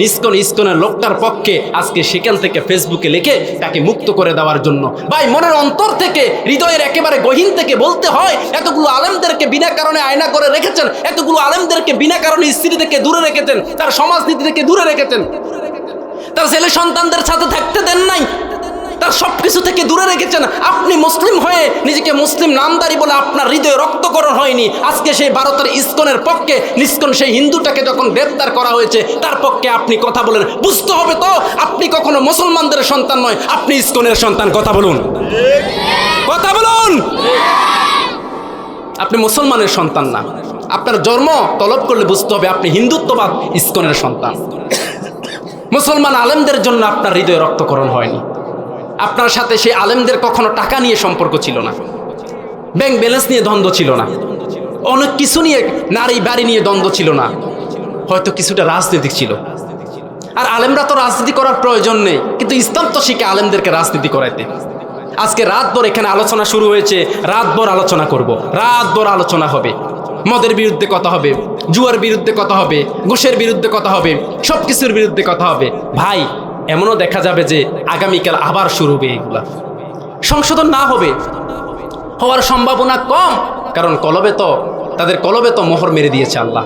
ইসকনের লোকটার পক্ষে আজকে সেখান থেকে ফেসবুকে লিখে তাকে মুক্ত করে দেওয়ার জন্য। ভাই, মনের অন্তর থেকে, হৃদয়ের একেবারে গহীন থেকে বলতে হয়, এতগুলো আলেমদেরকে বিনা কারণে আয়না করে রেখেছেন, এতগুলো আলেমদেরকে বিনা কারণে স্ত্রী থেকে দূরে রেখেছেন, তার সমাজনীতি থেকে দূরে রেখেছেন, তার ছেলে সন্তানদের সাথে থাকতে দেন নাই, তার সবকিছু থেকে দূরে রেখেছেন। আপনি মুসলিম হয়ে নিজেকে মুসলিম নামদারি বলে আপনার হৃদয়ে রক্তকরণ হয়নি। আজকে সেই ভারতের ইসকনের পক্ষে নিষ্কন সেই হিন্দুটাকে যখন গ্রেপ্তার করা হয়েছে তার পক্ষে আপনি কথা বলেন। বুঝতে হবে তো আপনি কখনো মুসলমানদের সন্তান নয়, আপনি ইসকনের সন্তান। কথা বলুন, কথা বলুন। আপনি মুসলমানের সন্তান না। আপনার জন্ম তলব করলে বুঝতে হবে আপনি হিন্দুত্ববাদ ইসকনের সন্তান। মুসলমান আলেমদের জন্য আপনার হৃদয়ে রক্তকরণ হয়নি। আপনার সাথে সেই আলেমদের কখনো টাকা নিয়ে সম্পর্ক ছিল না, ব্যাংক ব্যালেন্স নিয়ে দ্বন্দ্ব ছিল না, অনেক কিছু নিয়ে, নারী বাড়ি নিয়ে দ্বন্দ্ব ছিল না, হয়তো কিছুটা রাজনীতি ছিল। আর আলেমরা তো রাজনীতি করার প্রয়োজন নেই, কিন্তু ইসলাম তো শিখে আলেমদেরকে রাজনীতি করাইতে। আজকে রাতভর এখানে আলোচনা শুরু হয়েছে, রাতভর আলোচনা করব, রাতভর আলোচনা হবে। মদের বিরুদ্ধে কথা হবে, জুয়ার বিরুদ্ধে কথা হবে, ঘুষের বিরুদ্ধে কথা হবে, সব কিছুর বিরুদ্ধে কথা হবে। ভাই, এমনও দেখা যাবে যে আগামীকাল আবার শুরু হবে, এগুলা সংশোধন না হবে, হওয়ার সম্ভাবনা কম। কারণ তাদের কলবে তো মোহর মেরে দিয়েছে আল্লাহ।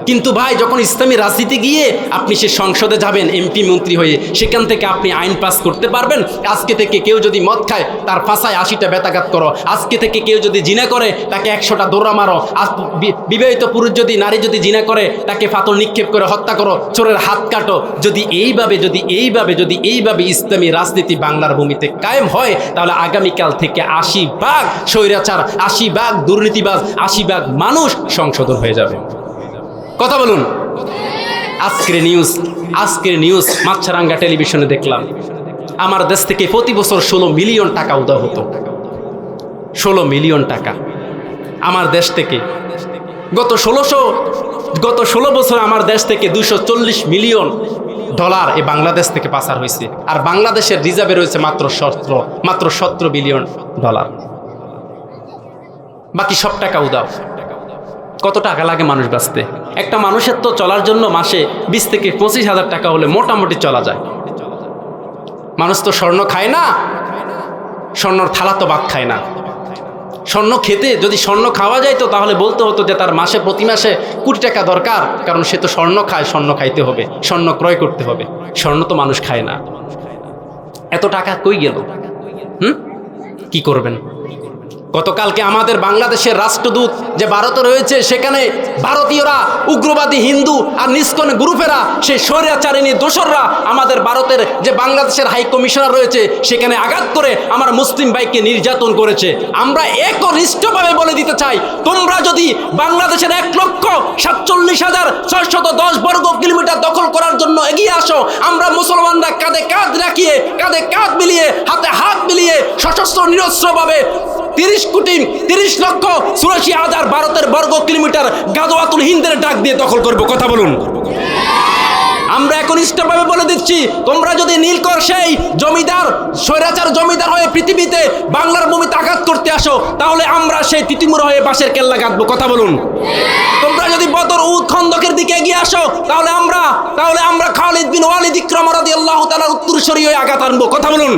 কিন্তু ভাই, যখন ইসলামী রাজনীতি গিয়ে আপনি সে সংসদে যাবেন এমপি মন্ত্রী হয়ে, সেখান থেকে আপনি আইন পাস করতে পারবেন। আজকে থেকে কেউ যদি মদ খায় তার ফাঁসায় 80টা বেতাঘাত করো। আজকে থেকে কেউ যদি জিনা করে তাকে 100টা দৌড়া মারো। বিবাহিত পুরুষ নারী যদি জিনা করে তাকে ফাতর নিক্ষেপ করে হত্যা করো, চোরের হাত কাটো। যদি এইভাবে ইসলামী রাজনীতি বাংলার ভূমিতে কায়েম হয়, তাহলে আগামীকাল থেকে 80 ভাগ স্বৈরাচার, 80 ভাগ দুর্নীতিবাজ, 80 ভাগ মানুষ সংশোধন হয়ে যাবে। কথা বলুন। আজকের নিউজ মাছরাঙ্গা টেলিভিশনে দেখলাম, আমার দেশ থেকে প্রতি বছর 16 মিলিয়ন টাকা উদয় হতো। 16 মিলিয়ন টাকা আমার দেশ থেকে গত 16 বছর আমার দেশ থেকে $240 মিলিয়ন এই বাংলাদেশ থেকে পাচার হয়েছে। আর বাংলাদেশের রিজার্ভে রয়েছে মাত্র 17 বিলিয়ন ডলার। বাকি সব টাকা উদাও। কত টাকা লাগে মানুষ বাঁচতে? একটা মানুষের তো চলার জন্য মাসে 20 থেকে 25,000 টাকা হলে মোটামুটি চলা যায়। মানুষ তো স্বর্ণ খায় না, স্বর্ণর থালা তো ভাত খায় না। স্বর্ণ খেতে যদি স্বর্ণ খাওয়া যায় তো তাহলে বলতে হতো যে তার প্রতি মাসে কোটি টাকা দরকার, কারণ সে তো স্বর্ণ খায়, স্বর্ণ খাইতে হবে, স্বর্ণ ক্রয় করতে হবে। স্বর্ণ তো মানুষ খায় না। এত টাকা কই গেল? কি করবেন? গতকালকে আমাদের বাংলাদেশের রাষ্ট্রদূত যে ভারতে রয়েছে, সেখানে ভারতীয়রা, উগ্রবাদী হিন্দু আর নিষ্কন গ্রুপেরা, সেই স্বৈরাচারিণী দোসররা আমাদের ভারতের যে বাংলাদেশের হাই কমিশনার রয়েছে সেখানে আঘাত করে আমার মুসলিম ভাইকে নির্যাতন করেছে। আমরা একনিষ্ঠভাবে বলে দিতে চাই, তোমরা যদি বাংলাদেশের 1,47,610 বর্গ কিলোমিটার দখল করার জন্য এগিয়ে আসো, আমরা মুসলমানরা কাঁধে কাঁধ রাখিয়ে, কাঁধে কাঁধ মিলিয়ে, হাতে হাত মিলিয়ে সশস্ত্র নিরস্ত্রভাবে 30,84,000 ভারতের বর্গ কিলোমিটার গাজওয়াতুল হিন্দের ডাক দিয়ে দখল করব। কথা বলুন। আমরা একনিষ্ঠভাবে বলে দিচ্ছি, তোমরা যদি নীলকর সেই জমিদার, স্বৈরাচার জমিদার হয়ে পৃথিবীতে বাংলার ভূমিতে আঘাত করতে আসো, তাহলে আমরা সেই তিতিমুর হয়ে বাঁশের কেল্লা গাঁথবো। কথা বলুন। তোমরা যদি বদর উহুদ খন্দকের দিকে এগিয়ে আসো, তাহলে আমরা খালিদ বিন ওয়ালিদ ইকরামা রাদিয়াল্লাহু তাআলার উত্তরসূরি হয়ে আঘাত আনবো। কথা বলুন।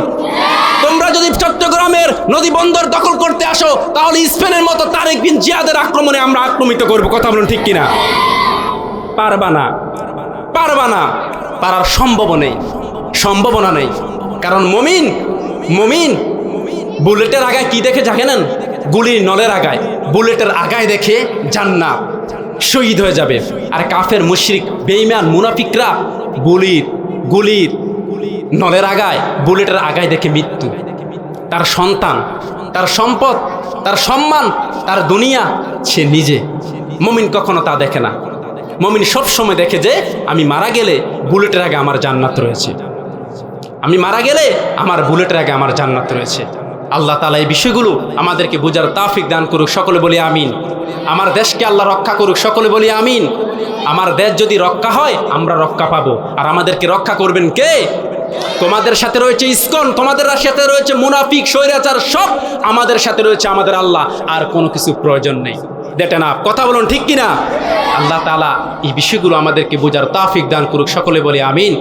তোমরা যদি চট্টগ্রামের নদী বন্দর দখল করতে আসো, তাহলে স্পেনের মতো তারেক বিন জিয়াদের আক্রমণে আমরা আক্রমিত করব। কথা বলুন, ঠিক কিনা? পারবা না, পারার সম্ভাবনা নেই। কারণ মুমিন বুলেটের আগায় কি দেখে জানেন? গুলির নলের আগায়, বুলেটের আগায় দেখে জান্নাত, শহীদ হয়ে যাবে। আর কাফের মুশরিক বেঈমান মুনাফিকরা গুলির নলের আগায়, বুলেটের আগায় দেখে মৃত্যু, তার সন্তান, তার সম্পদ, তার সম্মান, তার দুনিয়া, সে নিজে। মুমিন কখনো তা দেখে না। মুমিন সব সময় দেখে যে আমি মারা গেলে বুলেটের আগে আমার জান্নাত রয়েছে, আমি মারা গেলে আমার বুলেটের আগে আমার জান্নাত রয়েছে। আল্লাহ তাআলা এই বিষয়গুলো আমাদেরকে বোঝার তৌফিক দান করুক। সকলে বলি আমিন। আমার দেশকে আল্লাহ রক্ষা করুক। সকলে বলি আমিন। আমার দেশ যদি রক্ষা হয়, আমরা রক্ষা পাবো। আর আমাদেরকে রক্ষা করবেন কে? তোমাদের সাথে রয়েছে ইসকন, তোমাদের সাথে রয়েছে মুনাফিক, স্বৈরাচার, সব আমাদের সাথে রয়েছে আমাদের আল্লাহ। আর কোনো কিছু প্রয়োজন নেই। দেখেন কথা বলুন, ঠিক কিনা? আল্লাহ তাআলা এই বিষয়গুলো আমাদেরকে বোঝার তৌফিক দান করুক। সকলে বলি আমিন।